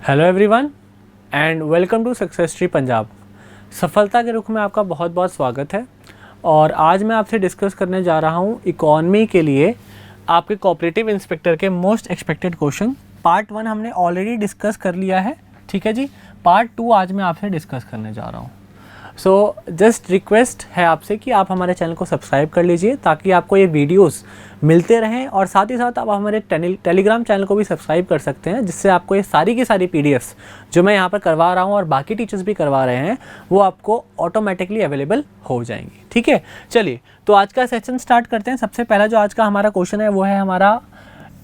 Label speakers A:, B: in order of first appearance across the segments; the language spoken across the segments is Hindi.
A: Hello everyone and welcome to Success Tree Punjab. सफलता के रुख में आपका बहुत बहुत स्वागत है। और आज मैं आपसे डिस्कस करने जा रहा हूँ इकॉनमी के लिए आपके कोऑपरेटिव इंस्पेक्टर के मोस्ट एक्सपेक्टेड क्वेश्चन। पार्ट 1 हमने ऑलरेडी डिस्कस कर लिया है, ठीक है जी। पार्ट 2 आज मैं आपसे डिस्कस करने जा रहा हूँ। सो जस्ट रिक्वेस्ट है आपसे कि आप हमारे चैनल को सब्सक्राइब कर लीजिए ताकि आपको ये वीडियोस मिलते रहें, और साथ ही साथ आप हमारे टेलीग्राम चैनल को भी सब्सक्राइब कर सकते हैं, जिससे आपको ये सारी की सारी पीडीएफ्स जो मैं यहाँ पर करवा रहा हूँ और बाकी टीचर्स भी करवा रहे हैं वो आपको ऑटोमेटिकली अवेलेबल हो जाएंगी, ठीक है। चलिए तो आज का सेशन स्टार्ट करते हैं। सबसे पहला जो आज का हमारा क्वेश्चन है वो है हमारा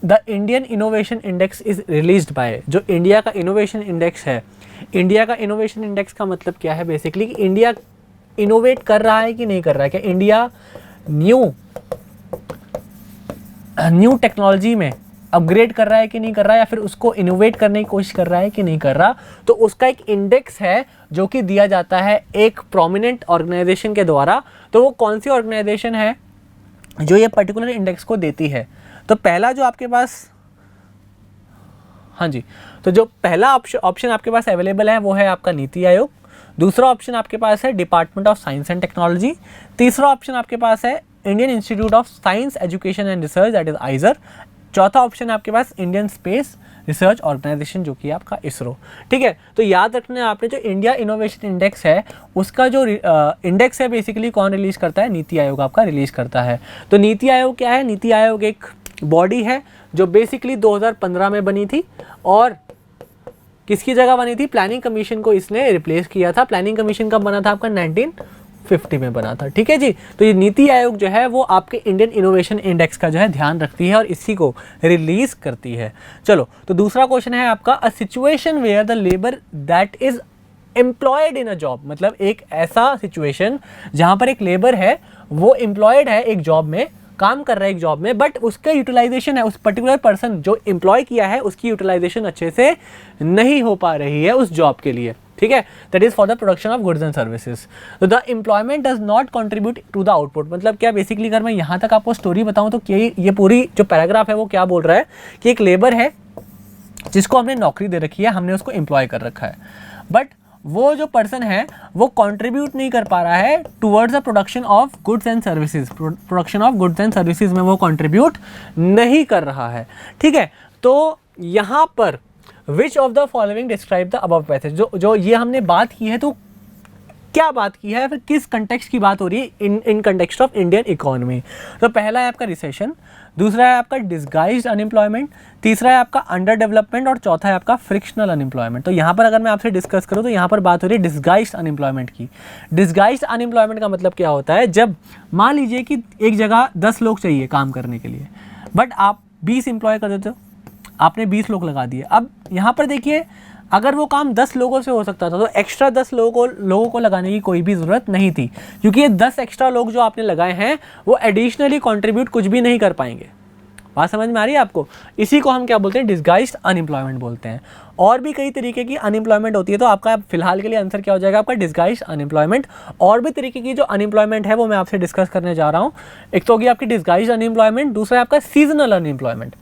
A: the Indian innovation index is released by. जो इंडिया का इनोवेशन इंडेक्स है, इंडिया का इनोवेशन इंडेक्स का मतलब क्या है बेसिकली कि इंडिया इनोवेट कर रहा है कि नहीं कर रहा है, क्या इंडिया न्यू टेक्नोलॉजी में अपग्रेड कर रहा है कि नहीं कर रहा है, या फिर उसको इनोवेट करने की कोशिश कर रहा है कि नहीं कर रहा। तो उसका एक इंडेक्स है जो कि दिया जाता है एक प्रोमिनेंट ऑर्गेनाइजेशन के द्वारा। तो वो कौन सी ऑर्गेनाइजेशन है जो ये पर्टिकुलर इंडेक्स को देती है? तो पहला जो आपके पास, हाँ जी, तो जो पहला ऑप्शन आपके पास अवेलेबल है वो है आपका नीति आयोग। दूसरा ऑप्शन आपके पास है department of science and technology. तीसरा ऑप्शन आपके पास है Indian institute of science education and research, that is आइजर। चौथा ऑप्शन आपके पास इंडियन स्पेस रिसर्च ऑर्गेनाइजेशन जो कि आपका इसरो, ठीक है। तो याद रखना है आपने, जो इंडिया इनोवेशन इंडेक्स है उसका जो इंडेक्स है बेसिकली कौन रिलीज करता है? नीति आयोग आपका रिलीज करता है। तो नीति आयोग क्या है? नीति आयोग एक बॉडी है जो बेसिकली 2015 में बनी थी, और किसकी जगह बनी थी? प्लानिंग कमीशन को इसने रिप्लेस किया था। प्लानिंग कमीशन कब बना था? आपका 1950 में बना था, ठीक है जी। तो ये नीति आयोग जो है वो आपके इंडियन इनोवेशन इंडेक्स का जो है ध्यान रखती है और इसी को रिलीज करती है। चलो तो दूसरा क्वेश्चन है आपका a situation where the labour that is employed in a job. मतलब एक ऐसा सिचुएशन जहां पर एक लेबर है वो एम्प्लॉयड है एक जॉब में, काम कर रहा है एक जॉब में, बट उसका यूटिलाइजेशन है, उस पर्टिकुलर पर्सन जो एम्प्लॉय किया है उसकी यूटिलाइजेशन अच्छे से नहीं हो पा रही है उस जॉब के लिए, ठीक है। That is for the production of goods and services. तो the employment does not contribute to the output. मतलब क्या बेसिकली, अगर मैं यहाँ तक आपको स्टोरी बताऊँ तो ये पूरी जो पैराग्राफ है वो क्या बोल रहा है कि एक लेबर है जिसको हमने नौकरी दे रखी है, हमने उसको एम्प्लॉय कर रखा है, बट वो जो पर्सन है वो कंट्रीब्यूट नहीं कर पा रहा है towards the production of goods and services. Production of goods and services में वो कंट्रीब्यूट नहीं कर रहा है, ठीक है। तो यहाँ पर विच of the following describe the above passage, जो ये हमने बात की है, तो क्या बात की है, फिर किस कंटेक्स्ट की बात हो रही है? In context of Indian economy. तो पहला है आपका रिसेशन, दूसरा है आपका डिस्गाइज्ड अनएम्प्लॉयमेंट, तीसरा है आपका अंडर डेवलपमेंट, और चौथा है आपका फ्रिक्शनल अनएम्प्लॉयमेंट। तो यहाँ पर अगर मैं आपसे डिस्कस करूँ तो यहाँ पर बात हो रही है डिस्गाइज्ड अनएम्प्लॉयमेंट की। डिस्गाइज्ड अनएम्प्लॉयमेंट का मतलब क्या होता है? जब मान लीजिए कि एक जगह 10 लोग चाहिए काम करने के लिए, बट आप 20 एम्प्लॉय कर देते हो, आपने 20 लोग लगा दिए। अब यहाँ पर देखिए, अगर वो काम 10 लोगों से हो सकता था तो एक्स्ट्रा 10 लोगों को लगाने की कोई भी ज़रूरत नहीं थी, क्योंकि ये 10 एक्स्ट्रा लोग जो आपने लगाए हैं वो एडिशनली कंट्रीब्यूट कुछ भी नहीं कर पाएंगे। बात समझ में आ रही है आपको? इसी को हम क्या बोलते हैं? डिस्गाइज्ड अनएम्प्लॉयमेंट बोलते हैं। और भी कई तरीके की अनएम्प्लॉयमेंट होती है, तो आपका फिलहाल के लिए आंसर क्या हो जाएगा? आपका डिस्गाइज्ड अनएम्प्लॉयमेंट। और भी तरीके की जो अनएम्प्लॉयमेंट है वो मैं आपसे डिस्कस करने जा रहा हूँ। एक तो होगी आपकी डिस्गाइज्ड अनएम्प्लॉयमेंट, दूसरा है आपका सीजनल अनएम्प्लॉयमेंट,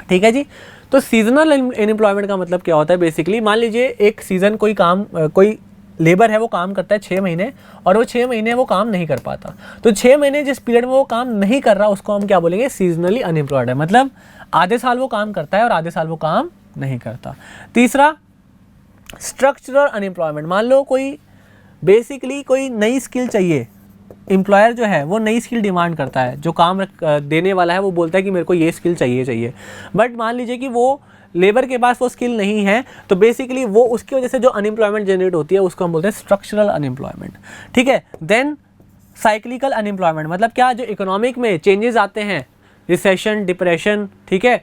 A: ठीक है जी। तो सीजनल अनएम्प्लॉयमेंट का मतलब क्या होता है? बेसिकली मान लीजिए एक सीज़न कोई लेबर है वो काम करता है 6 महीने, और वो 6 महीने वो काम नहीं कर पाता। तो 6 महीने जिस पीरियड में वो काम नहीं कर रहा उसको हम क्या बोलेंगे? सीजनली अनएम्प्लॉयड है। मतलब आधे साल वो काम करता है और आधे साल वो काम नहीं करता। तीसरा स्ट्रक्चरल अनएम्प्लॉयमेंट। मान लो कोई बेसिकली कोई नई स्किल चाहिए, एम्प्लॉयर जो है वो नई स्किल डिमांड करता है, जो काम देने वाला है वो बोलता है कि मेरे को ये स्किल चाहिए, बट मान लीजिए कि वो लेबर के पास वो स्किल नहीं है, तो बेसिकली वो उसकी वजह से जो अनएम्प्लॉयमेंट जनरेट होती है उसको हम बोलते हैं स्ट्रक्चरल अनएम्प्लॉयमेंट, ठीक है। देन साइक्लिकल अनएम्प्लॉयमेंट, मतलब क्या? जो इकोनॉमिक में चेंजेस आते हैं, रिसेशन, डिप्रेशन, ठीक है,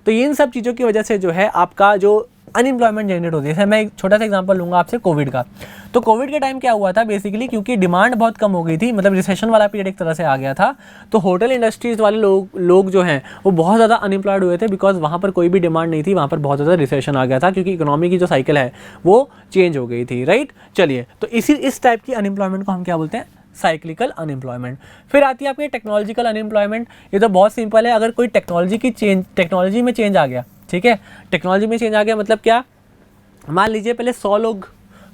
A: तो इन सब चीज़ों की वजह से जो है आपका जो अनएम्प्लॉयमेंट जनरेट होती है। जैसे मैं एक छोटा सा एग्जांपल लूँगा आपसे कोविड का। तो कोविड के टाइम क्या हुआ था बेसिकली, क्योंकि डिमांड बहुत कम हो गई थी, मतलब रिसेशन वाला पीरियड एक तरह से आ गया था, तो होटल इंडस्ट्रीज़ वाले लोग जो हैं वो बहुत ज़्यादा अनएम्प्लॉयड हुए थे, बिकॉज वहाँ पर कोई भी डिमांड नहीं थी, वहाँ पर बहुत ज़्यादा रिसेशन आ गया था, क्योंकि इकोनॉमी की जो साइकिल है वो चेंज हो गई थी, राइट। चलिए, तो इस टाइप की अनएम्प्लॉयमेंट को हम क्या बोलते हैं? Cyclical unemployment. फिर आती है आपकी टेक्नोलॉजिकल अनएम्प्लॉयमेंट। ये तो बहुत सिंपल है, अगर कोई टेक्नोलॉजी में चेंज आ गया, ठीक है, टेक्नोलॉजी में चेंज आ गया मतलब क्या? मान लीजिए पहले 100 लोग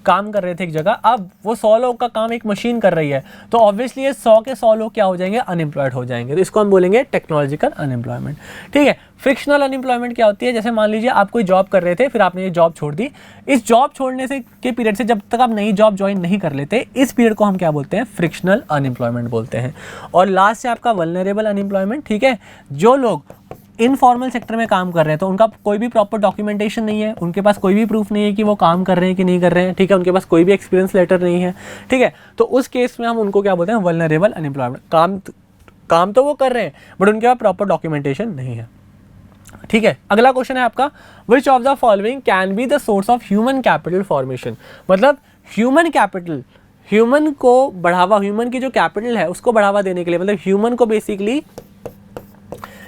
A: काम कर रहे थे एक जगह, अब वो 100 लोग का काम एक मशीन कर रही है, तो ऑब्वियसली ये 100 के 100 लोग क्या हो जाएंगे, अनएम्प्लॉयड हो जाएंगे। तो इसको हम बोलेंगे टेक्नोलॉजिकल अनएम्प्लॉयमेंट। ठीक है। फ्रिक्शनल अनएम्प्लॉयमेंट क्या होती है, जैसे मान लीजिए आप कोई जॉब कर रहे थे, फिर आपने ये जॉब छोड़ दी, इस जॉब छोड़ने से के पीरियड से जब तक आप नई जॉब ज्वाइन नहीं कर लेते, इस पीरियड को हम क्या बोलते हैं, फ्रिक्शनल अनएम्प्लॉयमेंट बोलते हैं। और लास्ट है आपका वल्नरेबल अनएम्प्लॉयमेंट। ठीक है। जो लोग इनफॉर्मल सेक्टर में काम कर रहे हैं, तो उनका कोई भी प्रॉपर डॉक्यूमेंटेशन नहीं है, उनके पास कोई भी प्रूफ नहीं है कि वो काम कर रहे हैं कि नहीं कर रहे हैं। ठीक है। उनके पास कोई भी एक्सपीरियंस लेटर नहीं है। ठीक है। तो उस केस में हम उनको क्या बोलते हैं, वल्नरेबल अनएम्प्लॉयमेंट। काम तो वो कर रहे हैं बट उनके पास प्रॉपर डॉक्यूमेंटेशन नहीं है। ठीक है। अगला क्वेश्चन है आपका, which of the following can be the source of human capital formation. मतलब ह्यूमन कैपिटल, ह्यूमन को बढ़ावा, ह्यूमन की जो कैपिटल है उसको बढ़ावा देने के लिए, मतलब ह्यूमन को बेसिकली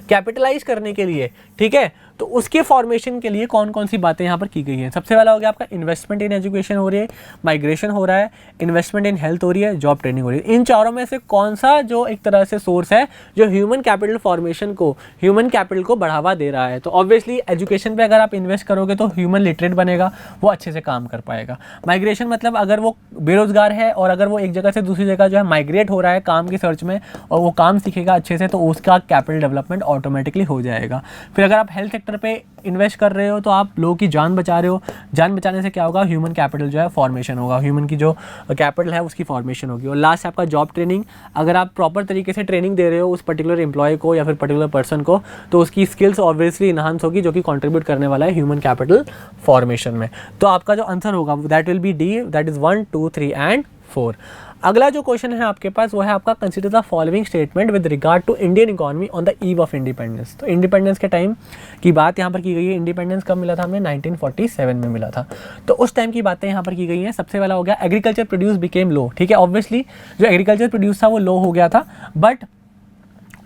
A: कैपिटलाइज करने के लिए, ठीक है, तो उसके फॉर्मेशन के लिए कौन कौन सी बातें यहाँ पर की गई हैं। सबसे पहला हो गया आपका इन्वेस्टमेंट इन एजुकेशन हो रही है, माइग्रेशन हो रहा है, इन्वेस्टमेंट इन हेल्थ हो रही है, जॉब ट्रेनिंग हो रही है। इन चारों में से कौन सा जो एक तरह से सोर्स है जो ह्यूमन कैपिटल फॉर्मेशन को, ह्यूमन कैपिटल को बढ़ावा दे रहा है। तो ऑब्वियसली एजुकेशन पे अगर आप इन्वेस्ट करोगे तो ह्यूमन लिटरेट बनेगा, वो अच्छे से काम कर पाएगा। माइग्रेशन मतलब अगर वो बेरोजगार है और अगर वो एक जगह से दूसरी जगह जो है माइग्रेट हो रहा है काम की सर्च में और वो काम सीखेगा अच्छे से, तो उसका कैपिटल डेवलपमेंट ऑटोमेटिकली हो जाएगा। फिर अगर आप हेल्थ सेक्टर पे इन्वेस्ट कर रहे हो तो आप लोगों की जान बचा रहे हो, जान बचाने से क्या होगा, ह्यूमन कैपिटल जो है फॉर्मेशन होगा, ह्यूमन की जो कैपिटल है उसकी फॉर्मेशन होगी। और लास्ट आपका जॉब ट्रेनिंग, अगर आप प्रॉपर तरीके से ट्रेनिंग दे रहे हो उस पर्टिकुलर एम्प्लॉय को या फिर पर्टिकुलर पर्सन को, तो उसकी स्किल्स ऑब्वियसली इनहांस होगी, जो कि कंट्रीब्यूट करने वाला है ह्यूमन कैपिटल फॉर्मेशन में। तो आपका जो आंसर होगा that will be D, that is 1, 2, 3 and 4। अगला जो क्वेश्चन है आपके पास वो है आपका, consider the following statement with regard to Indian economy on the eve of independence. तो इंडिपेंडेंस के टाइम की बात यहाँ पर की गई है। इंडिपेंडेंस कब मिला था हमें, 1947 में मिला था। तो उस टाइम की बातें यहाँ पर की गई हैं। सबसे पहला हो गया एग्रीकल्चर प्रोड्यूस बिकेम लो। ठीक है। ऑब्वियसली जो एग्रीकल्चर प्रोड्यूस था वो लो हो गया था, बट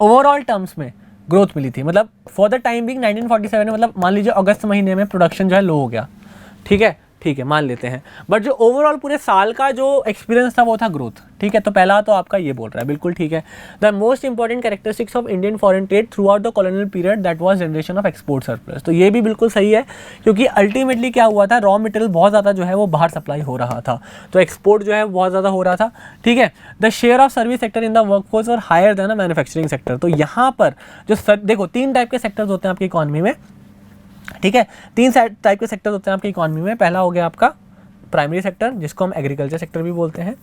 A: ओवरऑल टर्म्स में ग्रोथ मिली थी। मतलब फॉर द टाइम बिंग 1947 में, मतलब मान लीजिए अगस्त महीने में प्रोडक्शन जो है लो हो गया। ठीक है, ठीक है, मान लेते हैं, बट जो ओवरऑल पूरे साल का जो एक्सपीरियंस था वो था ग्रोथ। ठीक है। तो पहला तो आपका ये बोल रहा है, बिल्कुल ठीक है। The most important characteristics of Indian foreign trade through out the colonial period that was generation of export surplus. तो ये भी बिल्कुल सही है, क्योंकि अल्टीमेटली क्या हुआ था, रॉ मटेरियल बहुत ज़्यादा जो है वो बाहर सप्लाई हो रहा था, तो एक्सपोर्ट जो है बहुत ज़्यादा हो रहा था। ठीक है। The share of service sector in the workforce और higher than the manufacturing sector. तो यहाँ पर जो देखो 3 टाइप के सेक्टर्स होते हैं आपकी इकॉनमी में। ठीक है। 3 टाइप के सेक्टर्स होते हैं आपकी इकॉनमी में। पहला हो गया आपका प्राइमरी सेक्टर, जिसको हम एग्रीकल्चर सेक्टर भी बोलते हैं।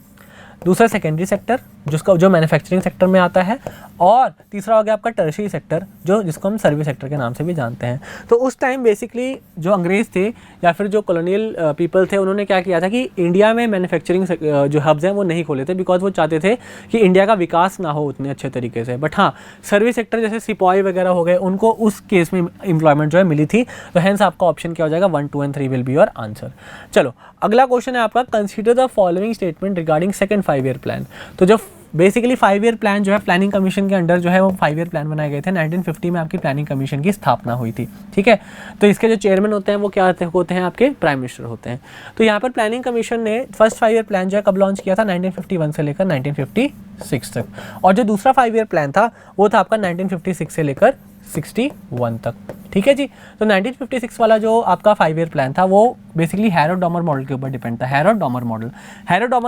A: दूसरा सेकेंडरी सेक्टर, जो मैन्युफैक्चरिंग सेक्टर में आता है। और तीसरा हो गया आपका टर्शियरी सेक्टर, जिसको हम सर्विस सेक्टर के नाम से भी जानते हैं। तो उस टाइम बेसिकली जो अंग्रेज थे या फिर जो कॉलोनियल पीपल थे, उन्होंने क्या किया था कि इंडिया में मैन्युफैक्चरिंग जो हब्स हैं वो नहीं खोले थे, बिकॉज वो चाहते थे कि इंडिया का विकास ना हो उतने अच्छे तरीके से। बट हाँ, सर्विस सेक्टर जैसे सिपाही वगैरह हो गए, उनको उस केस में एम्प्लॉयमेंट जो है मिली थी। तो हेंस आपका ऑप्शन क्या हो जाएगा, 1, 2 and 3 will be your answer. चलो अगला क्वेश्चन है आपका, consider the following statement regarding second 5 year plan. तो जो बेसिकली 5 ईयर प्लान जो है प्लानिंग कमीशन के अंडर जो है वो 5 ईयर प्लान बनाए गए थे। 1950 में आपकी प्लानिंग कमीशन की स्थापना हुई थी। ठीक है। तो इसके जो चेयरमैन होते हैं वो क्या होते हैं, आपके प्राइम मिनिस्टर होते हैं। तो यहाँ पर प्लानिंग कमीशन ने फर्स्ट 5 ईयर प्लान जो है कब लॉन्च किया था, 1951 से लेकर 1956 तक। और जो दूसरा 5 ईयर प्लान था वो था आपका 1956 से लेकर 61 तक। ठीक है जी। तो 1956 वाला जो आपका 5 ईयर प्लान था वो बेसिकली हैरोड-डॉमर मॉडल के ऊपर डिपेंड था। हैरोड-डॉमर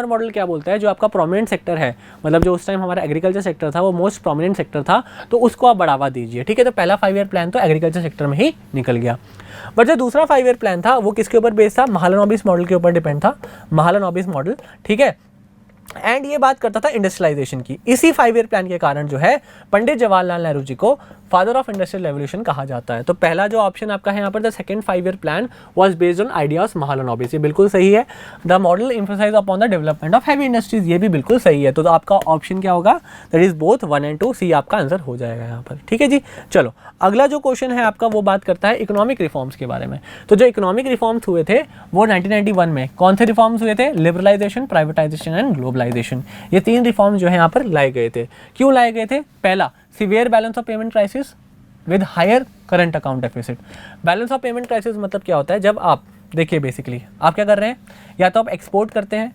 A: मॉडल क्या बोलता है, जो आपका प्रोमिनेंट सेक्टर है, मतलब जो उस टाइम हमारा एग्रीकल्चर सेक्टर था वो मोस्ट प्रोमिनेंट सेक्टर था, तो उसको आप बढ़ावा दीजिए। ठीक है। तो पहला 5 ईयर प्लान तो एग्रीकल्चर सेक्टर में ही निकल गया। बट जो दूसरा 5 ईयर प्लान था वो किसके ऊपर बेस्ड था, महालनोबिस मॉडल के ऊपर डिपेंड था, महालनोबिस मॉडल। ठीक है। एंड ये बात करता था इंडस्ट्रियलाइजेशन की। इसी 5 ईयर प्लान के कारण जो है पंडित जवाहरलाल नेहरू जी को फादर ऑफ इंडस्ट्रियल रेवोल्यूशन कहा जाता है। तो पहला जो ऑप्शन आपका है यहाँ पर, the second 5 year plan was based on ideas Mahalanobis, ये बिल्कुल सही है। The model emphasize upon the development of heavy industries, ये भी बिल्कुल सही है। तो आपका ऑप्शन क्या होगा, दैट इज बोथ 1 एंड 2, सी आपका आंसर हो जाएगा यहाँ पर। ठीक है जी। चलो अगला जो क्वेश्चन है आपका वो बात करता है इकोनॉमिक रिफॉर्म्स के बारे में। तो जो इकोनॉमिक रिफॉर्म्स हुए थे वो 1991 में कौन से रिफॉर्म्स हुए थे, लिबरलाइजेशन, प्राइवेटाइजेशन एंड ग्लोबलाइजेशन। ये 3 रिफॉर्म्स जो है यहाँ पर लाए गए थे। क्यों लाए गए थे, पहला severe balance of payment crisis with higher current account deficit. Balance of payment crisis मतलब क्या होता है, जब आप देखिए बेसिकली आप क्या कर रहे हैं, या तो आप एक्सपोर्ट करते हैं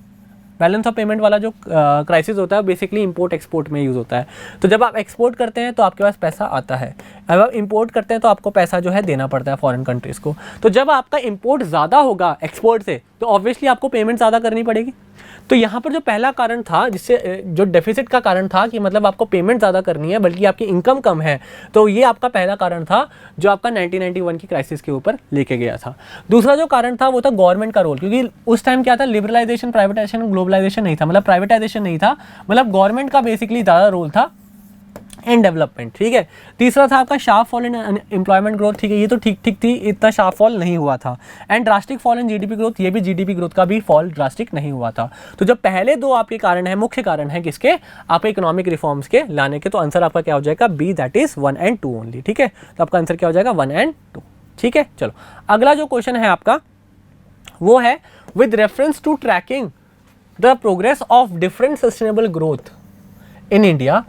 A: बैलेंस ऑफ पेमेंट वाला जो क्राइसिस होता है बेसिकली इंपोर्ट एक्सपोर्ट में यूज़ होता है। तो जब आप एक्सपोर्ट करते हैं तो आपके पास पैसा आता है, अब आप इंपोर्ट करते हैं तो आपको पैसा जो है देना पड़ता है फॉरेन कंट्रीज़ को। तो जब आपका इंपोर्ट ज़्यादा होगा एक्सपोर्ट से तो ऑब्वियसली आपको पेमेंट ज़्यादा करनी पड़ेगी। तो यहाँ पर जो पहला कारण था जिससे जो डेफिसिट का कारण था कि मतलब आपको पेमेंट ज़्यादा करनी है बल्कि आपकी इनकम कम है, तो ये आपका पहला कारण था जो आपका 1991 की क्राइसिस के ऊपर लेके गया था। दूसरा जो कारण था वो था गवर्नमेंट का रोल, क्योंकि उस टाइम क्या था, लिबरलाइजेशन, प्राइवेटाइजेशन, ग्लोबलाइजेशन नहीं था, मतलब प्राइवेटाइजेशन नहीं था, मतलब गवर्नमेंट का बेसिकली ज़्यादा रोल था एंड डेवलपमेंट। ठीक है। तीसरा था आपका sharp fall in employment growth. ठीक है, ये तो ठीक ठीक थी, इतना शार्प फॉल नहीं हुआ था। And drastic fall in GDP growth, ये भी जीडीपी ग्रोथ का भी फॉल ड्रास्टिक नहीं हुआ था। तो जब पहले दो आपके कारण है, मुख्य कारण है किसके, आपके इकोनॉमिक रिफॉर्म्स के लाने के, तो आंसर आपका क्या हो जाएगा, B, that is 1 and 2 only. ठीक है, तो आपका आंसर क्या हो जाएगा, 1 and 2। ठीक है, चलो अगला जो क्वेश्चन है आपका वो है with reference to tracking the progress of different sustainable growth in India.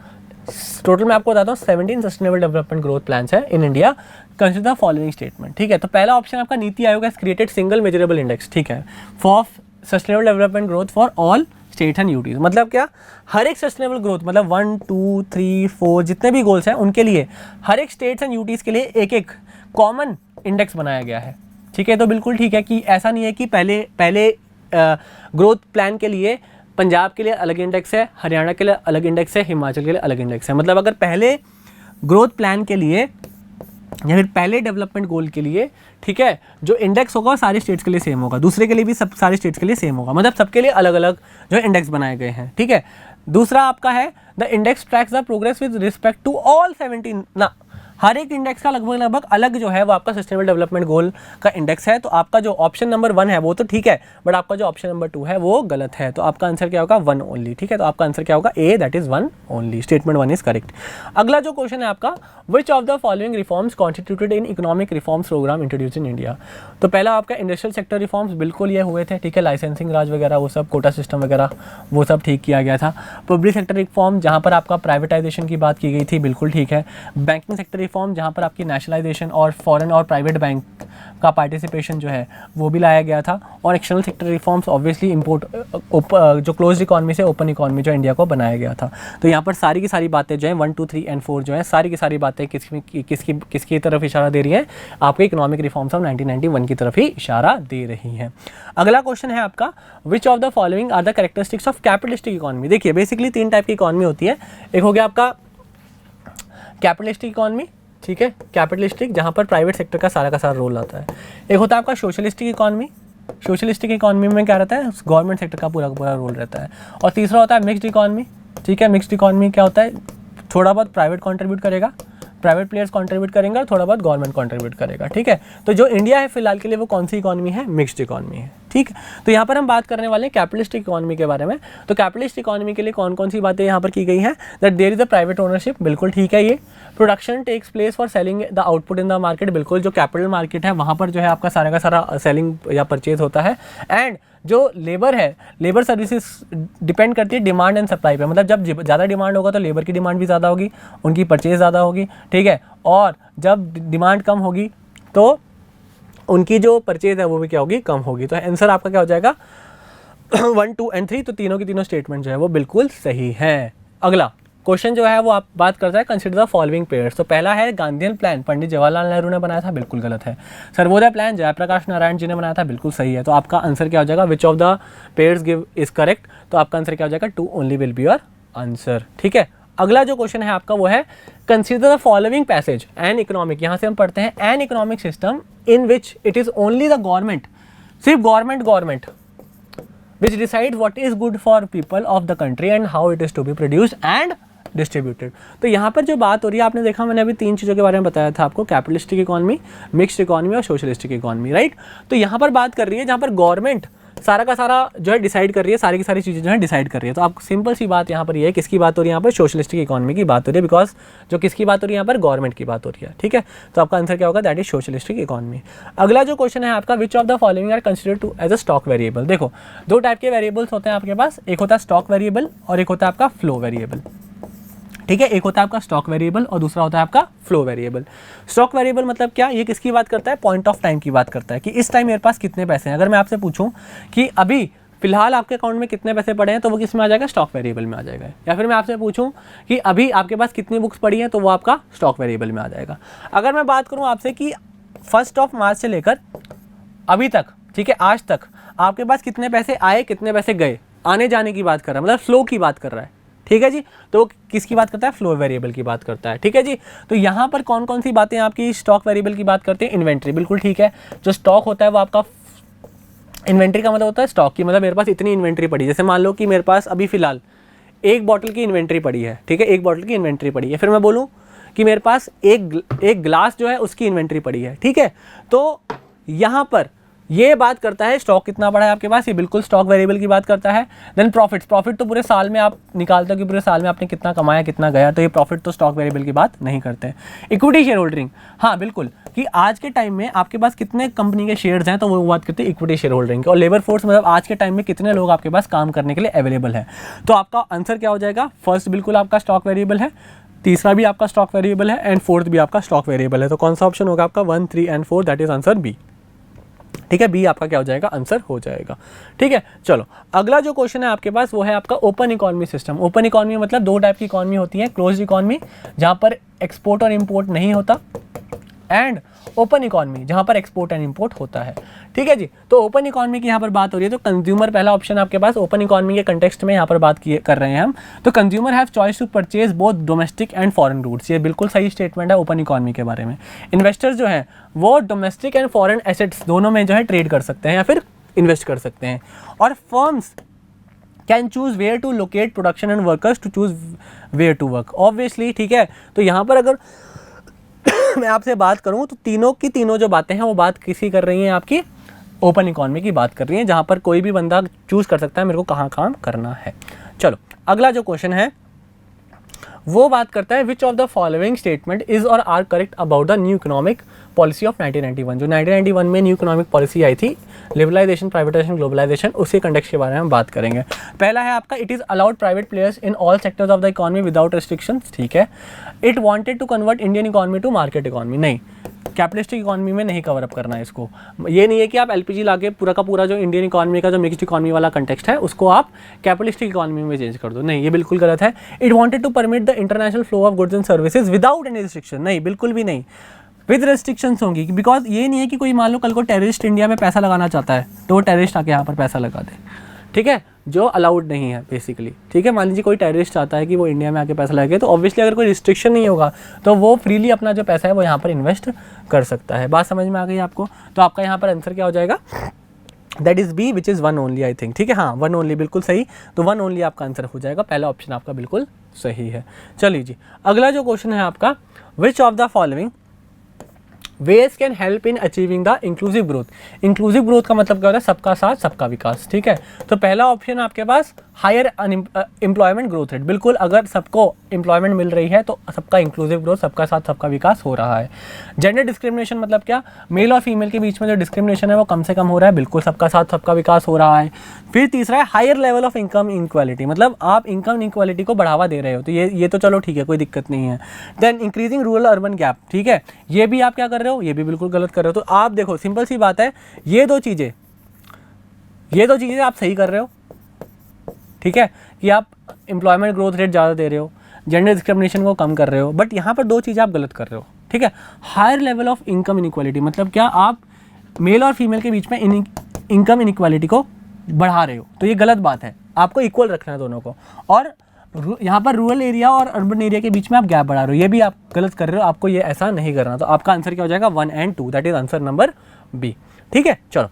A: Total मैं आपको बताता हूँ 17 सस्टेनेबल डेवलपमेंट ग्रोथ प्लान्स है in India, consider the following statement. ठीक है, तो पहला ऑप्शन आपका NITI Aayog has created single measurable index. ठीक है, for sustainable development growth for all states and UTs. मतलब क्या, हर एक सस्टेनेबल ग्रोथ मतलब 1, 2, 3, 4 जितने भी गोल्स हैं उनके लिए हर एक स्टेट्स एंड यूटीज के लिए एक एक कॉमन इंडेक्स बनाया गया है। ठीक है, तो बिल्कुल ठीक है कि ऐसा नहीं है कि पहले ग्रोथ प्लान के लिए पंजाब के लिए अलग इंडेक्स है, हरियाणा के लिए अलग इंडेक्स है, हिमाचल के लिए अलग इंडेक्स है। मतलब अगर पहले ग्रोथ प्लान के लिए या फिर पहले डेवलपमेंट गोल के लिए, ठीक है, जो इंडेक्स होगा सारे स्टेट्स के लिए सेम होगा, दूसरे के लिए भी सब सारे स्टेट्स के लिए सेम होगा, मतलब सबके लिए अलग अलग जो इंडेक्स बनाए गए हैं। ठीक है, दूसरा आपका है the index tracks the progress with respect to all 17 ना, हर एक इंडेक्स का लगभग अलग जो है वो आपका सस्टेनेबल डेवलपमेंट गोल का इंडेक्स है। तो आपका जो ऑप्शन नंबर 1 है वो तो ठीक है, बट आपका जो ऑप्शन नंबर 2 है वो गलत है। तो आपका आंसर क्या होगा, 1 ओनली। ठीक है, तो आपका आंसर क्या होगा, A, that is 1 only. Statement 1 is correct. अगला जो क्वेश्चन है आपका, which of the following reforms constituted in economic reforms programme introduce in India. तो पहला आपका इंडस्ट्रियल सेक्टर रिफॉर्म्स, बिल्कुल ये हुए थे। ठीक है, लाइसेंसिंग राज वगैरह वो सब, कोटा सिस्टम वगैरह वो सब ठीक किया गया था। पब्लिक सेक्टर रिफॉर्म जहाँ पर आपका प्राइवेटाइजेशन की बात की गई थी, बिल्कुल ठीक है। बैंकिंग सेक्टर रिफॉर्म जहाँ पर आपकी नेशनलाइजेशन और फॉरेन और प्राइवेट बैंक का पार्टिसिपेशन जो है वो भी लाया गया था। और external sector reforms obviously import जो क्लोज्ड इकॉनमी से ओपन इकॉनमी जो इंडिया को बनाया गया था। तो यहाँ पर सारी की सारी बातें जो हैं 1, 2, 3 and 4 जो है सारी की सारी बातें किसकी तरफ इशारा दे रही हैं, आपके इकोनॉमिक रिफॉर्म्स ऑफ 1991 की तरफ ही इशारा दे रही हैं। अगला क्वेश्चन है आपका, which of the following are the characteristics of capitalistic economy. देखिए बेसिकली 3 टाइप की इकॉनमी होती है। एक हो गया आपका कैपिटलिस्टिक इकॉनमी, ठीक है, कैपिटलिस्टिक जहाँ पर प्राइवेट सेक्टर का सारा रोल आता है। एक होता है आपका सोशलिस्टिक इकॉनमी, सोशलिस्टिक इकॉनमी में क्या रहता है, गवर्नमेंट सेक्टर का पूरा रोल रहता है। और तीसरा होता है मिक्स्ड इकॉनमी। ठीक है, मिक्स्ड इकॉनमी क्या होता है, थोड़ा बहुत प्राइवेट कंट्रीब्यूट करेगा, प्राइवेट प्लेयर्स कंट्रीब्यूट करेंगे और थोड़ा बहुत गवर्नमेंट कंट्रीब्यूट करेगा। ठीक है, तो जो इंडिया है फिलहाल के लिए वो कौन सी इकॉनमी है, मिक्स्ड इकॉनमी है। ठीक, तो यहाँ पर हम बात करने वाले हैं कैपिटलिस्टिक इकॉनमी के बारे में। तो कैपिटलिस्ट इकॉनमी के लिए कौन कौन सी बातें यहाँ पर की गई हैं, that there is a private ownership, बिल्कुल ठीक है। ये production takes place for selling the output in the market, बिल्कुल जो कैपिटल मार्केट है वहाँ पर जो है आपका सारा का सारा सेलिंग या परचेज होता है। एंड जो लेबर है, लेबर सर्विसेज डिपेंड करती है डिमांड एंड सप्लाई पे, मतलब जब ज़्यादा डिमांड होगा तो लेबर की डिमांड भी ज़्यादा होगी, उनकी परचेज ज़्यादा होगी। ठीक है, और जब डिमांड कम होगी तो उनकी जो परचेज है वो भी क्या होगी, कम होगी। तो आंसर आपका क्या हो जाएगा 1, 2 and 3, तो तीनों की तीनों स्टेटमेंट जो है वो बिल्कुल सही है। अगला क्वेश्चन जो है वो आप बात करता है कंसिडर द फॉलोइंग पेयर्स। तो पहला है गांधीयन प्लान, पंडित जवाहरलाल नेहरू ने बनाया था, बिल्कुल गलत है। सर्वोदय प्लान जयप्रकाश नारायण जी ने बनाया था, बिल्कुल सही है। तो आपका आंसर क्या हो जाएगा, विच of the pairs give is correct. तो आपका आंसर क्या हो जाएगा, 2 only will be your answer. ठीक है, अगला जो क्वेश्चन है आपका वो है consider the following passage an economic. यहाँ से हम पढ़ते हैं an economic system in which it is only the government, सिर्फ government which decide what is good for people of the country and how it is to be produced and distributed। तो यहाँ पर जो बात हो रही है, आपने देखा मैंने अभी 3 चीज़ों के बारे में बताया था आपको, कैपिटलिस्टिक इकॉनमी, मिक्स्ड इकॉनमी और सोशलिस्टिक इकॉनमी, राइट। तो यहाँ पर बात कर रही है जहाँ पर गवर्नमेंट सारा का सारा जो है डिसाइड कर रही है, सारी की सारी चीज़ें जो है डिसाइड कर रही है। तो आप सिंपल सी बात यहाँ पर ये है, किसकी बात हो रही है यहाँ पर, सोशलिस्टिक इकॉनमी की बात हो रही है, बिकॉज जो किसकी बात हो रही है यहाँ पर, गवर्नमेंट की बात हो रही है। ठीक है, तो आपका आंसर क्या होगा, दैट इज सोशलिस्टिक इकॉनमी। अगला जो क्वेश्चन है आपका, which of the following are considered to as a stock variable. देखो 2 टाइप के वेरिएबल्स होते हैं आपके पास, एक होता है स्टॉक वेरिएबल और एक होता है आपका फ्लो वेरिएबल। ठीक है, एक होता है आपका स्टॉक वेरिएबल और दूसरा होता है आपका फ्लो वेरिएबल। स्टॉक वेरिएबल मतलब क्या, ये किसकी बात करता है, पॉइंट ऑफ टाइम की बात करता है कि इस टाइम मेरे पास कितने पैसे हैं। अगर मैं आपसे पूछूं कि अभी फिलहाल आपके अकाउंट में कितने पैसे पड़े हैं, तो वो किस में आ जाएगा, स्टॉक वेरिएबल में आ जाएगा। या फिर मैं आपसे पूछूं कि अभी आपके पास कितनी बुक्स पड़ी हैं, तो वो आपका स्टॉक वेरिएबल में आ जाएगा। अगर मैं बात करूं आपसे कि 1 मार्च से लेकर अभी तक, ठीक है, आज तक आपके पास कितने पैसे आए, कितने पैसे गए, आने जाने की बात कर रहा है, मतलब फ्लो की बात कर रहा है, ठीक है जी। तो किसकी बात करता है, फ्लो वेरिएबल की बात करता है, ठीक है जी। तो यहाँ पर कौन कौन सी बातें आपकी स्टॉक वेरिएबल की बात करते हैं, इन्वेंट्री, बिल्कुल ठीक है। जो स्टॉक होता है वो आपका, इन्वेंट्री का मतलब होता है स्टॉक की, मतलब मेरे पास इतनी इन्वेंट्री पड़ी, जैसे मान लो कि मेरे पास अभी फिलहाल 1 बॉटल की इन्वेंट्री पड़ी है, ठीक है, 1 बॉटल की इन्वेंट्री पड़ी है। फिर मैं बोलूँ कि मेरे पास एक ग्लास जो है उसकी इन्वेंट्री पड़ी है, ठीक है। तो यहाँ पर ये बात करता है स्टॉक कितना पड़ा है आपके पास, ये बिल्कुल स्टॉक वेरिएबल की बात करता है। देन प्रॉफिट तो पूरे साल में आप निकालते हो कि पूरे साल में आपने कितना कमाया, कितना गया, तो ये प्रॉफिट तो स्टॉक वेरिएबल की बात नहीं करते हैं। इक्विटी शेयर होल्डिंग, हाँ बिल्कुल, कि आज के टाइम में आपके पास कितने कंपनी के शेयर्स हैं, तो वो बात करते हैं इक्विटी शेयर होल्डिंग की। और लेबर फोर्स, मतलब आज के टाइम में कितने लोग आपके पास काम करने के लिए अवेलेबल है। तो आपका आंसर क्या हो जाएगा, फर्स्ट बिल्कुल आपका स्टॉक वेरिएबल है, तीसरा भी आपका स्टॉक वेरिएबल है, एंड फोर्थ भी आपका स्टॉक वेरिएबल है। तो कौन सा ऑप्शन होगा आपका, 1, 3 and 4, that is answer B, ठीक है। बी आपका क्या हो जाएगा, आंसर हो जाएगा, ठीक है। चलो अगला जो क्वेश्चन है आपके पास वो है आपका open economy system. Open economy मतलब 2 टाइप की इकोनॉमी होती है, क्लोज्ड इकोनॉमी जहां पर एक्सपोर्ट और इंपोर्ट नहीं होता, एंड ओपन इकोनॉमी जहां पर एक्सपोर्ट एंड इंपोर्ट होता है, ठीक है जी। तो ओपन इकोनॉमी की यहाँ पर बात हो रही है, तो कंज्यूमर पहला ऑप्शन आपके पास ओपन इकोनॉमी के कंटेक्स्ट में यहाँ पर बात कर रहे हैं हम। तो consumer have choice to purchase both domestic and foreign routes, ये बिल्कुल सही स्टेटमेंट है ओपन इकोनॉमी के बारे में। इन्वेस्टर्स जो है वो डोमेस्टिक एंड फॉरेन एसेट्स दोनों में जो है ट्रेड कर सकते हैं या फिर इन्वेस्ट कर सकते हैं। और firms can choose where to locate production and workers to choose where to work, obviously, ठीक है। तो यहाँ पर अगर मैं आपसे बात करूं तो तीनों की तीनों जो बातें हैं वो बात किसी कर रही हैं, आपकी ओपन इकोनॉमी की बात कर रही हैं, जहां पर कोई भी बंदा चूज कर सकता है मेरे को कहां काम करना है। चलो अगला जो क्वेश्चन है वो बात करता है which of the following statement is or are correct about the new economic policy of 1991। जो 1991 में न्यू इकोनॉमिक पॉलिसी आई थी, लिबरलाइजेशन, प्राइवेटाइजेशन, ग्लोबलाइजेशन, उसी कंटेक्स्ट के बारे में हम बात करेंगे। पहला है आपका, it is allowed private players in all sectors of the economy without restrictions, ठीक है। It wanted to convert Indian economy to market economy, नहीं, कैपिटलिस्टिक इकोनॉमी में नहीं कवर अप करना है इसको। ये नहीं है कि आप एलपीजी लाके पूरा का पूरा जो इंडियन इकोनॉमी का जो मिक्स्ड इकोनॉमी वाला कंटेक्स्ट है उसको आप कैपिटलिस्टिक इकोनॉमी में चेंज कर दो, नहीं, ये बिल्कुल गलत है। It wanted to permit the international flow of goods and services without any restriction, नहीं, बिल्कुल भी नहीं, विद रेस्ट्रिक्शंस होंगी। बिकॉज ये नहीं है कि कोई मान लो कल को टेररिस्ट इंडिया में पैसा लगाना चाहता है तो वो टेररिस्ट आके यहाँ पर पैसा लगा दे, ठीक है, जो अलाउड नहीं है बेसिकली, ठीक है। मान लीजिए कोई टेररिस्ट चाहता है कि वो इंडिया में आके पैसा लगे, तो ऑब्वियसली अगर कोई रिस्ट्रिक्शन नहीं होगा तो वो फ्रीली अपना जो पैसा है वो यहाँ पर इन्वेस्ट कर सकता है। बात समझ में आ गई आपको। तो आपका यहाँ पर आंसर क्या हो जाएगा, that is B which is 1 only, I think, ठीक है, हाँ 1 ओनली, बिल्कुल सही। तो 1 ओनली आपका आंसर हो जाएगा, पहला ऑप्शन आपका बिल्कुल सही है। चलिए जी अगला जो क्वेश्चन है आपका, which of the following veg can help in achieving the inclusive growth. Inclusive growth का मतलब क्या होता है, सबका साथ सबका विकास, ठीक है। तो पहला ऑप्शन आपके पास हायर एम्प्लॉयमेंट ग्रोथ रेट, बिल्कुल, अगर सबको एम्प्लॉयमेंट मिल रही है तो सबका इंक्लूसिव ग्रोथ, सबका साथ सबका विकास हो रहा है। जेंडर डिस्क्रिमिनेशन मतलब क्या, मेल और फीमेल के बीच में जो डिस्क्रिमिनेशन है वो कम से कम हो रहा है, बिल्कुल सबका साथ सबका विकास हो रहा है। फिर तीसरा है higher level of income inequality, मतलब आप इनकम इनक्वालिटी को बढ़ावा दे रहे हो, तो ये तो चलो ठीक है, कोई दिक्कत नहीं है। Then increasing rural urban gap, ठीक है, ये भी आप क्या कर रहे हो, ये भी बिल्कुल गलत कर रहे हो। तो आप देखो सिंपल सी बात है, ये दो चीज़ें आप सही कर रहे हो, ठीक है, कि आप एम्प्लॉयमेंट ग्रोथ रेट ज़्यादा दे रहे हो, जेंडर डिस्क्रिमिनेशन को कम कर रहे हो, बट यहाँ पर 2 चीज़ें आप गलत कर रहे हो, ठीक है। Higher level of income inequality मतलब क्या, आप मेल और फीमेल के बीच में इनकम इनइक्वालिटी को बढ़ा रहे हो, तो ये गलत बात है, आपको इक्वल रखना है दोनों को। और यहाँ पर रूरल एरिया और अर्बन एरिया के बीच में आप गैप बढ़ा रहे हो, ये भी आप गलत कर रहे हो, आपको ये ऐसा नहीं करना। तो आपका आंसर क्या हो जाएगा, 1 and 2, that is answer number B, ठीक है। चलो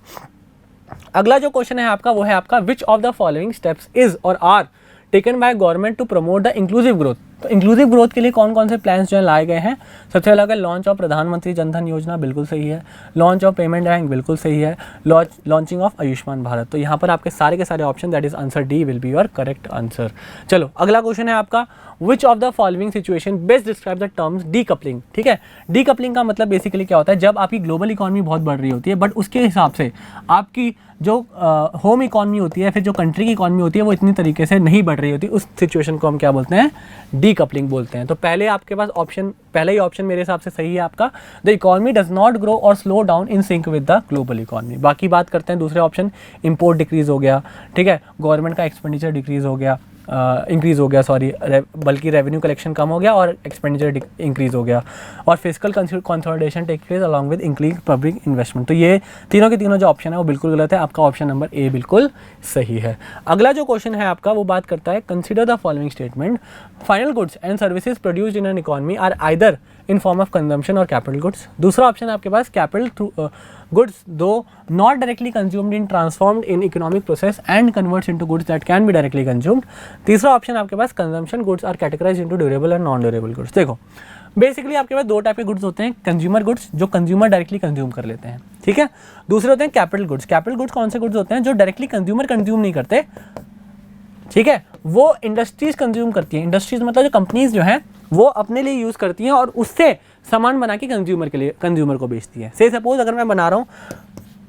A: अगला जो क्वेश्चन है आपका वो है आपका, which of the following steps is or are taken by government to promote the inclusive growth. तो इंक्लूसिव ग्रोथ के लिए कौन कौन से प्लान्स जो है लाए गए हैं। सबसे पहला अगर लॉन्च ऑफ प्रधानमंत्री जनधन योजना, बिल्कुल सही है। लॉन्च ऑफ पेमेंट बैंक, बिल्कुल सही है। Launching of Ayushman Bharat. तो यहाँ पर आपके सारे के सारे option, that is answer D will be your correct answer. चलो अगला क्वेश्चन है आपका, which of the following situation best describe the terms decoupling. ठीक है, डीकपलिंग का मतलब बेसिकली क्या होता है, जब आपकी ग्लोबल इकॉनमी बहुत बढ़ रही होती है बट उसके हिसाब से आपकी जो होम इकॉनमी होती है, फिर जो कंट्री की इकॉनमी होती है, वो इतनी तरीके से नहीं बढ़ रही होती, उस सिचुएशन को हम क्या बोलते हैं, डीकपलिंग बोलते हैं। तो पहले आपके पास ऑप्शन, पहला ही ऑप्शन मेरे हिसाब से सही है आपका, the economy does not grow or slow down in sync with the global economy. बाकी बात करते हैं दूसरे ऑप्शन, इंपोर्ट डिक्रीज हो गया, ठीक है, गवर्नमेंट का एक्सपेंडिचर डिक्रीज हो गया, इंक्रीज़ हो गया, सॉरी, बल्कि रेवेन्यू कलेक्शन कम हो गया और एक्सपेंडिचर इंक्रीज़ हो गया, और physical consolidation take place along with increase public investment. तो ये तीनों के तीनों जो ऑप्शन है वो बिल्कुल गलत है, आपका ऑप्शन नंबर ए बिल्कुल सही है। अगला जो क्वेश्चन है आपका वो बात करता है, consider the following statement, final goods and services produced in an economy are either in form of consumption or capital goods. दूसरा ऑप्शन है आपके पास, capital through goods though not directly consumed in transformed in economic process and converts into goods that can be directly consumed। तीसरा ऑप्शन आपके पास, consumption goods are categorized into durable and non durable goods। देखो बेसिकली आपके पास दो टाइप के गुड्स होते हैं, कंज्यूमर गुड्स जो कंज्यूमर डायरेक्टली कंज्यूम कर लेते हैं, ठीक है, दूसरे होते हैं कैपिटल गुड्स। कैपिटल गुड्स कौन से गुड्स होते हैं, जो डायरेक्टली कंज्यूमर कंज्यूम नहीं करते, ठीक है, वो इंडस्ट्रीज कंज्यूम करती हैं। इंडस्ट्रीज मतलब जो कंपनीज जो हैं वो अपने लिए यूज़ करती हैं और उससे सामान बना के कंज्यूमर के लिए, कंज्यूमर को बेचती है। से सपोज अगर मैं बना रहा हूँ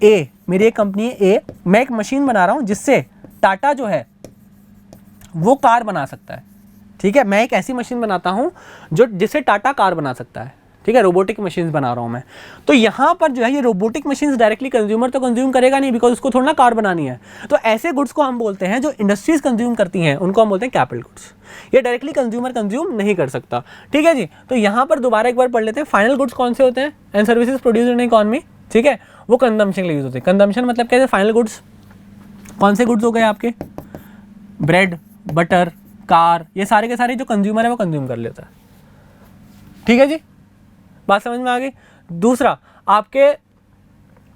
A: ए, मेरी एक कंपनी है ए, मैं एक मशीन बना रहा हूँ जिससे टाटा जो है वो कार बना सकता है, ठीक है, मैं एक ऐसी मशीन बनाता हूँ जो जिससे टाटा कार बना सकता है, ठीक है, रोबोटिक मशीन्स बना रहा हूँ मैं। तो यहाँ पर जो है ये रोबोटिक मशीन्स डायरेक्टली कंज्यूमर तो कंज्यूम करेगा नहीं, बिकॉज उसको थोड़ा ना कार बनानी है। तो ऐसे गुड्स को हम बोलते हैं जो इंडस्ट्रीज कंज्यूम करती हैं, उनको हम बोलते हैं कैपिटल गुड्स। ये डायरेक्टली कंज्यूमर कंज्यूम नहीं कर सकता, ठीक है जी। तो यहाँ पर दोबारा एक बार पढ़ लेते हैं, फाइनल गुड्स कौन से होते हैं, and services produced in economy, ठीक है, वो कंजम्पशन के लिए यूज होते हैं। कंजम्पशन मतलब क्या है, फाइनल गुड्स कौन से गुड्स हो गए आपके, ब्रेड, बटर, कार, ये सारे के सारे जो कंज्यूमर है वो कंज्यूम कर लेता है, ठीक है जी, बात समझ में आ गई। दूसरा आपके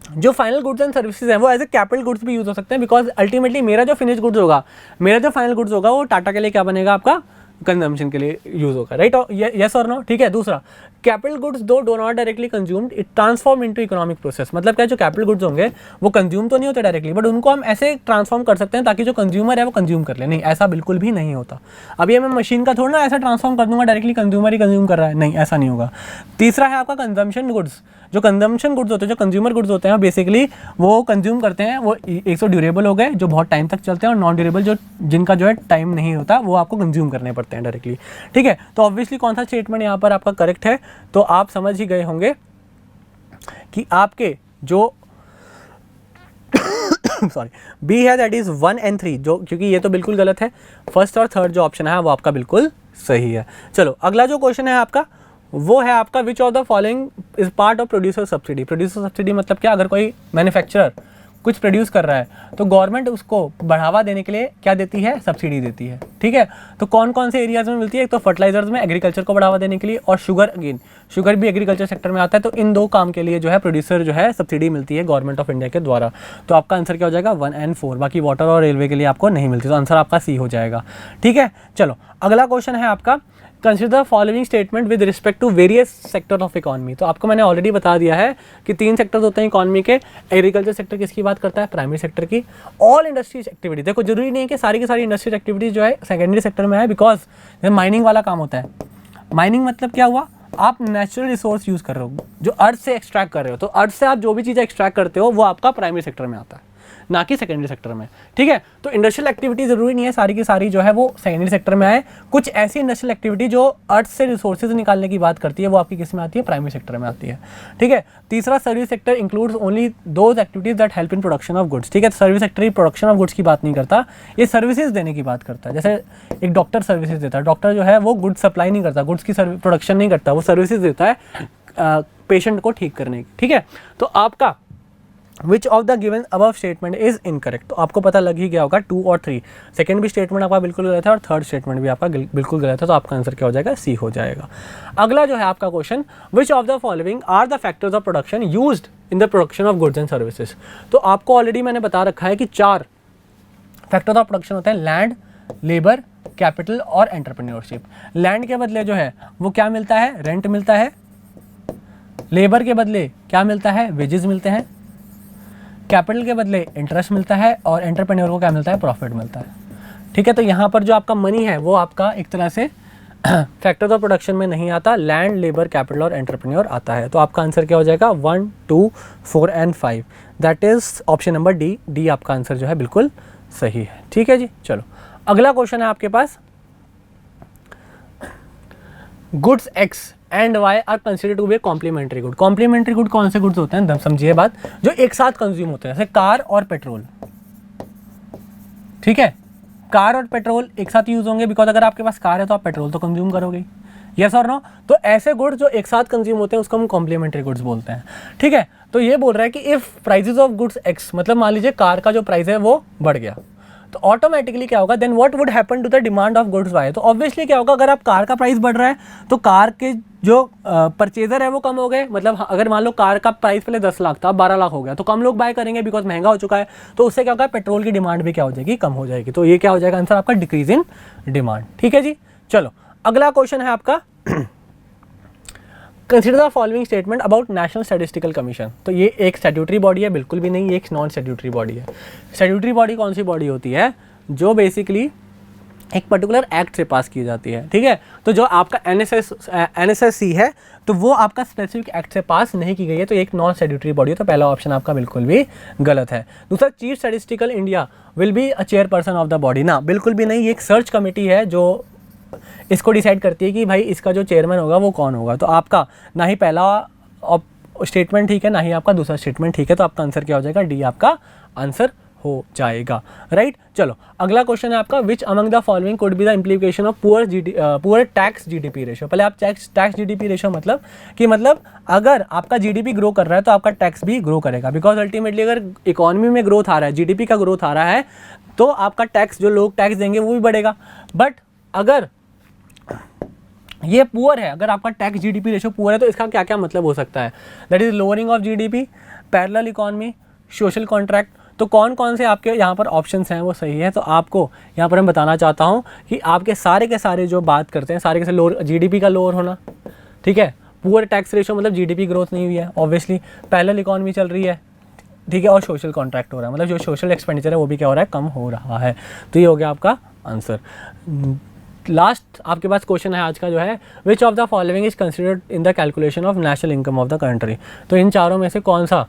A: जो फाइनल गुड्स एंड सर्विसेज हैं वो एज ए कैपिटल गुड्स भी यूज हो सकते हैं, बिकॉज अल्टीमेटली मेरा जो फिनिश गुड्स होगा, मेरा जो फाइनल गुड्स होगा वो टाटा के लिए क्या बनेगा, आपका कंजम्पशन के लिए यूज होगा, राइट, यस और नो, ठीक है। दूसरा, कैपिटल गुड्स दो do not directly consumed, it transform into economic process. मतलब क्या, जो कैपिटल गुड्स होंगे वो कंज्यूम तो नहीं होते डायरेक्टली, बट उनको हम ऐसे ट्रांसफॉर्म कर सकते हैं ताकि जो कंज्यूमर है वो कंज्यूम कर ले। नहीं, ऐसा बिल्कुल भी नहीं होता। अभी मैं मशीन का थोड़ा ना ऐसा ट्रांसफॉर्म कर दूंगा डायरेक्टली कंज्यूमर ही कंज्यूम कर रहा है, नहीं, ऐसा नहीं होगा। तीसरा है आपका कंजम्पशन गुड्स। जो कंजम्पशन गुड्स होते हैं, जो कंज्यूमर गुड्स होते हैं, बेसिकली वो कंज्यूम करते हैं, वो एक तो ड्यूरेबल हो गए जो बहुत टाइम तक चलते हैं, और नॉन ड्यूरेबल जो जिनका जो है टाइम नहीं होता, वो आपको कंज्यूम करने पड़ते हैं डायरेक्टली, ठीक है। तो ऑब्वियसली कौन सा स्टेटमेंट यहाँ पर आपका करेक्ट है, तो आप समझ ही गए होंगे कि आपके जो सॉरी बी है, दैट इज 1 and 3, जो क्योंकि ये तो बिल्कुल गलत है, फर्स्ट और थर्ड जो ऑप्शन है वो आपका बिल्कुल सही है। चलो अगला जो क्वेश्चन है आपका वो है आपका, which of the following is part of producer subsidy. Producer subsidy मतलब क्या, अगर कोई मैन्युफैक्चरर कुछ प्रोड्यूस कर रहा है तो गवर्नमेंट उसको बढ़ावा देने के लिए क्या देती है, सब्सिडी देती है, ठीक है। तो कौन कौन से एरियाज में मिलती है, एक तो फर्टिलाइजर्स में, एग्रीकल्चर को बढ़ावा देने के लिए, और शुगर, अगेन शुगर भी एग्रीकल्चर सेक्टर में आता है। तो इन दो काम के लिए जो है प्रोड्यूसर जो है सब्सिडी मिलती है गवर्नमेंट ऑफ इंडिया के द्वारा। तो आपका आंसर क्या हो जाएगा, 1 and 4। बाकी वाटर और रेलवे के लिए आपको नहीं मिलती, तो आंसर आपका सी हो जाएगा, ठीक है। चलो अगला क्वेश्चन है आपका, consider following statement with respect to various sector of economy. तो आपको मैंने ऑलरेडी बता दिया है कि 3 सेक्टर्स होते हैं इकॉनमी के। एग्रीकल्चर सेक्टर किसकी बात करता है, प्राइमरी सेक्टर की। ऑल इंडस्ट्रीज एक्टिविटी, देखो जरूरी नहीं है कि सारी की सारी इंडस्ट्रीज एक्टिविटीज जो है सेकेंडरी सेक्टर में है, बिकॉज माइनिंग वाला काम होता है। माइनिंग मतलब क्या हुआ, आप नेचुरल रिसोर्स यूज कर रहे हो, जो अर्थ से एक्सट्रैक्ट कर रहे हो, तो अर्थ से आप जो भी चीज़ एक्सट्रैक्ट करते हो वो आपका प्राइमरी सेक्टर में आता है, ना कि सेकेंडरी सेक्टर में, ठीक है। तो इंडस्ट्रियल एक्टिविटी जरूरी नहीं है सारी की सारी जो है वो सेकेंडरी सेक्टर में आए। कुछ ऐसी इंडस्ट्रियल एक्टिविटी जो अर्थ से रिसोर्सेज निकालने की बात करती है वो आपकी किस में आती है, प्राइमरी सेक्टर में आती है, ठीक है। तीसरा, service sector includes only those activities that help in production of goods, ठीक है। Service sector he production of goods की बात नहीं करता, ये सर्विसेज देने की बात करता है। जैसे एक डॉक्टर सर्विसेज देता है, डॉक्टर जो है वो गुड्स सप्लाई नहीं करता, गुड्स की प्रोडक्शन नहीं करता, वो सर्विसेज देता है पेशेंट को ठीक करने की, ठीक है। तो आपका which of the given above statement is incorrect, तो आपको पता लग ही गया होगा 2 और 3। सेकंड भी स्टेटमेंट आपका बिल्कुल गलत है और थर्ड स्टेटमेंट भी आपका बिल्कुल गलत है, तो आपका आंसर क्या हो जाएगा, सी हो जाएगा। अगला जो है आपका question, which of the following are the factors of production used in the production of goods and services. तो आपको ऑलरेडी मैंने बता रखा है कि 4 फैक्टर्स ऑफ प्रोडक्शन होते हैं, लैंड, लेबर, कैपिटल और एंटरप्रेन्योरशिप। लैंड के बदले जो है वो क्या मिलता है, रेंट मिलता है। लेबर के बदले क्या मिलता है, वेजेस मिलते हैं। कैपिटल के बदले इंटरेस्ट मिलता है, और एंटरप्रेन्योर को क्या मिलता है, प्रॉफिट मिलता है, ठीक है। तो यहाँ पर जो आपका मनी है वो आपका एक तरह से फैक्टर्स ऑफ प्रोडक्शन में नहीं आता, लैंड, लेबर, कैपिटल और एंटरप्रेन्योर आता है। तो आपका आंसर क्या हो जाएगा 1, 2, 4 and 5, that is option number D. D आपका आंसर जो है बिल्कुल सही है। ठीक है जी, चलो अगला क्वेश्चन है आपके पास, goods X and Y are consider to be complementary good. Complementary good कौन से गुड्स होते हैं, समझिए बात, जो एक साथ कंज्यूम होते हैं, जैसे कार और पेट्रोल। ठीक है, कार और पेट्रोल एक साथ यूज होंगे, बिकॉज अगर आपके पास कार है तो आप पेट्रोल तो कंज्यूम करोगे, यस और नो। तो ऐसे गुड्स जो एक साथ कंज्यूम होते हैं उसको हम कॉम्प्लीमेंट्री गुड्स बोलते हैं। ठीक है, तो ये बोल रहा है कि if prices of goods x, मतलब मान लीजिए कार का जो प्राइस है वो बढ़ गया, तो ऑटोमेटिकली क्या होगा, then what would happen to the demand of goods Y. तो ऑब्वियसली क्या होगा, अगर आप कार का प्राइस बढ़ रहा है तो कार के जो परचेजर है वो कम हो गए, मतलब अगर मान लो कार का प्राइस पहले 10 लाख था, 12 लाख हो गया, तो कम लोग बाय करेंगे बिकॉज महंगा हो चुका है। तो उससे क्या होगा, पेट्रोल की डिमांड भी क्या हो जाएगी, कम हो जाएगी। तो ये क्या हो जाएगा आंसर आपका, डिक्रीज इन डिमांड। ठीक है जी, चलो अगला क्वेश्चन है आपका, consider the following statement about national statistical commission. तो ये एक स्टैट्यूटरी बॉडी है, बिल्कुल भी नहीं, ये एक नॉन स्टैट्यूटरी बॉडी है। स्टैट्यूटरी बॉडी कौन सी बॉडी होती है, जो बेसिकली एक पर्टिकुलर एक्ट से पास की जाती है। ठीक है, तो जो आपका एनएसएससी है तो वो आपका स्पेसिफिक एक्ट से पास नहीं की गई है, तो एक नॉन स्टैट्यूटरी बॉडी है। तो पहला ऑप्शन आपका बिल्कुल भी गलत है। दूसरा, chief statistical India will be a chairperson of the body, ना बिल्कुल भी नहीं, ये एक सर्च कमेटी है जो इसको डिसाइड करती है कि भाई इसका जो चेयरमैन होगा वो कौन होगा। तो आपका ना ही पहला स्टेटमेंट ठीक है, ना ही आपका दूसरा स्टेटमेंट ठीक है। तो आपका आंसर क्या हो जाएगा, डी आपका आंसर हो जाएगा, राइट। चलो अगला क्वेश्चन है आपका, which among the following could be the implication of poor tax GDP ratio. पहले आप टैक्स जीडीपी रेशियो मतलब अगर आपका जीडीपी ग्रो कर रहा है तो आपका टैक्स भी ग्रो करेगा, बिकॉज अल्टीमेटली अगर इकोनॉमी में ग्रोथ आ रहा है, जीडीपी का ग्रोथ आ रहा है, तो आपका टैक्स, जो लोग टैक्स देंगे वो भी बढ़ेगा। बट अगर ये पुअर है, अगर आपका टैक्स जीडीपी रेशियो पुअर है, तो इसका क्या क्या मतलब हो सकता है, that is lowering of GDP, parallel economy, social contract. तो कौन कौन से आपके यहाँ पर ऑप्शंस हैं वो सही है। तो आपको यहाँ पर मैं बताना चाहता हूँ कि आपके सारे के सारे जो बात करते हैं, सारे के सारे लोअर, जीडीपी का लोअर होना, ठीक है, पुअर टैक्स रेशियो मतलब जीडीपी ग्रोथ नहीं हुई है ऑब्वियसली, पैरेलल इकोनॉमी चल रही है, ठीक है, और सोशल कॉन्ट्रैक्ट हो रहा है, मतलब जो सोशल एक्सपेंडिचर है वो भी क्या हो रहा है, कम हो रहा है। तो ये हो गया आपका आंसर। लास्ट आपके पास क्वेश्चन है आज का, जो है which of the following is considered in the calculation of national income of the country. तो इन चारों में से कौन सा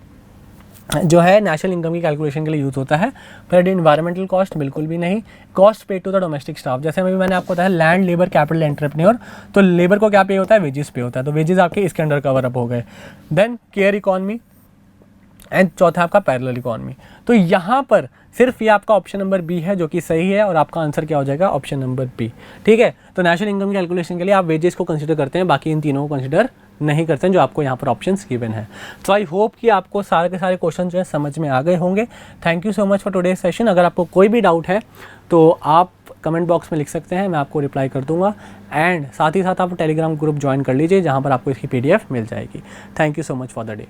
A: जो है नेशनल इनकम की कैलकुलेशन के लिए यूज़ होता है। पहले इन्वायरमेंटल कॉस्ट, बिल्कुल भी नहीं। कॉस्ट पे टू द डोमेस्टिक स्टाफ, जैसे अभी मैंने आपको बताया लैंड, लेबर, कैपिटल, एंटरप्रेन्योर, तो लेबर को क्या पे होता है, वेजेस पे होता है, तो वेजेस आपके इसके अंडर कवर अप हो गए। देन केयर इकॉनमी एंड चौथा आपका पैरेलल इकॉनमी। तो यहाँ पर सिर्फ ये आपका ऑप्शन नंबर बी है जो कि सही है, और आपका आंसर क्या हो जाएगा, ऑप्शन नंबर बी। ठीक है, तो नेशनल इनकम कैलकुलेशन के लिए आप वेजेस को कंसीडर करते हैं, बाकी इन तीनों को कंसीडर नहीं करते हैं जो आपको यहाँ पर ऑप्शंस गिवन है। तो आई होप कि आपको सारे के सारे क्वेश्चन जो है समझ में आ गए होंगे। Thank you so much for today's session. अगर आपको कोई भी डाउट है तो आप कमेंट बॉक्स में लिख सकते हैं, मैं आपको रिप्लाई कर दूंगा। एंड साथ ही साथ आप टेलीग्राम ग्रुप ज्वाइन कर लीजिए जहाँ पर आपको इसकी PDF मिल जाएगी। Thank you so much for the day.